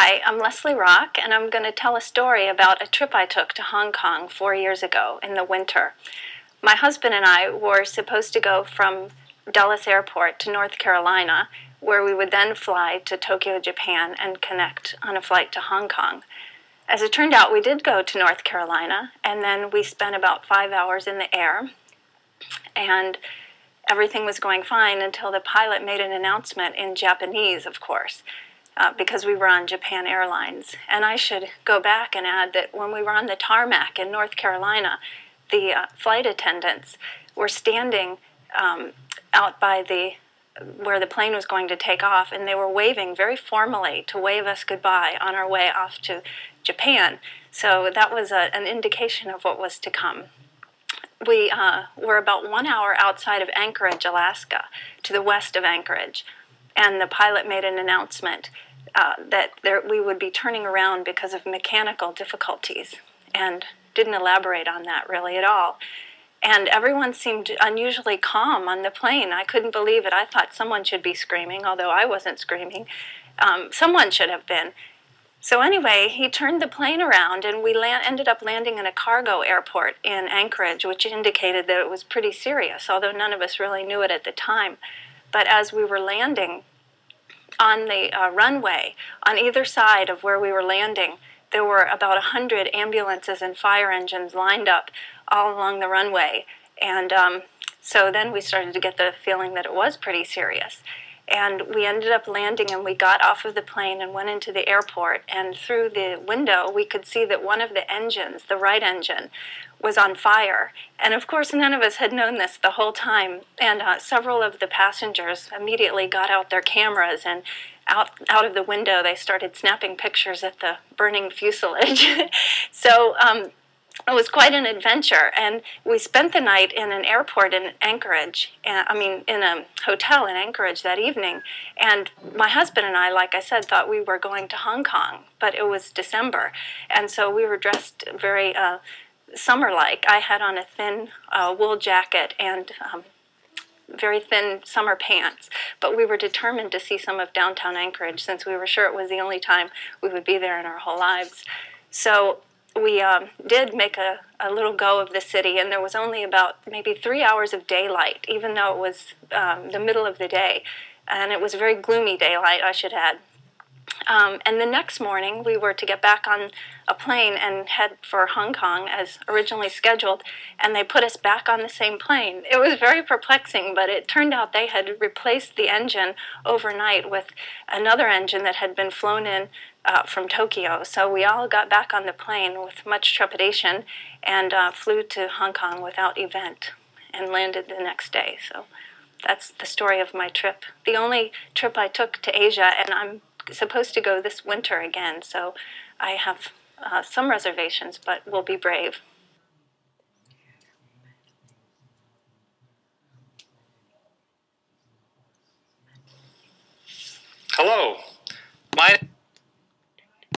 Hi, I'm Leslie Rock, and I'm going to tell a story about a trip I took to Hong Kong 4 years ago in the winter. My husband and I were supposed to go from Dulles Airport to North Carolina, where we would then fly to Tokyo, Japan, and connect on a flight to Hong Kong. As it turned out, we did go to North Carolina, and then we spent about 5 hours in the air, and everything was going fine until the pilot made an announcement in Japanese, of course, because we were on Japan Airlines. And I should go back and add that when we were on the tarmac in North Carolina, the flight attendants were standing out by where the plane was going to take off, and they were waving very formally to wave us goodbye on our way off to Japan. So that was an indication of what was to come. We were about 1 hour outside of Anchorage, Alaska, to the west of Anchorage, and the pilot made an announcement that we would be turning around because of mechanical difficulties, and didn't elaborate on that really at all. And everyone seemed unusually calm on the plane. I couldn't believe it. I thought someone should be screaming, although I wasn't screaming. Someone should have been. So anyway, he turned the plane around, and we ended up landing in a cargo airport in Anchorage, which indicated that it was pretty serious, although none of us really knew it at the time. But as we were landing on the runway, on either side of where we were landing, there were about 100 ambulances and fire engines lined up all along the runway. And so then we started to get the feeling that it was pretty serious. And we ended up landing, and we got off of the plane and went into the airport. And through the window, we could see that one of the engines, the right engine, was on fire. And of course, none of us had known this the whole time. And several of the passengers immediately got out their cameras, and out of the window, they started snapping pictures at the burning fuselage. So it was quite an adventure, and we spent the night in an airport in Anchorage, in a hotel in Anchorage that evening. And my husband and I, like I said, thought we were going to Hong Kong, but it was December, and so we were dressed very summer-like. I had on a thin wool jacket and very thin summer pants, but we were determined to see some of downtown Anchorage, since we were sure it was the only time we would be there in our whole lives. So we did make a little go of the city, and there was only about maybe 3 hours of daylight, even though it was the middle of the day. And it was very gloomy daylight, I should add. And the next morning, we were to get back on a plane and head for Hong Kong as originally scheduled, and they put us back on the same plane. It was very perplexing, but it turned out they had replaced the engine overnight with another engine that had been flown in from Tokyo. So we all got back on the plane with much trepidation and flew to Hong Kong without event and landed the next day. So that's the story of my trip. The only trip I took to Asia, and I'm supposed to go this winter again, so I have some reservations, but we'll be brave. Hello.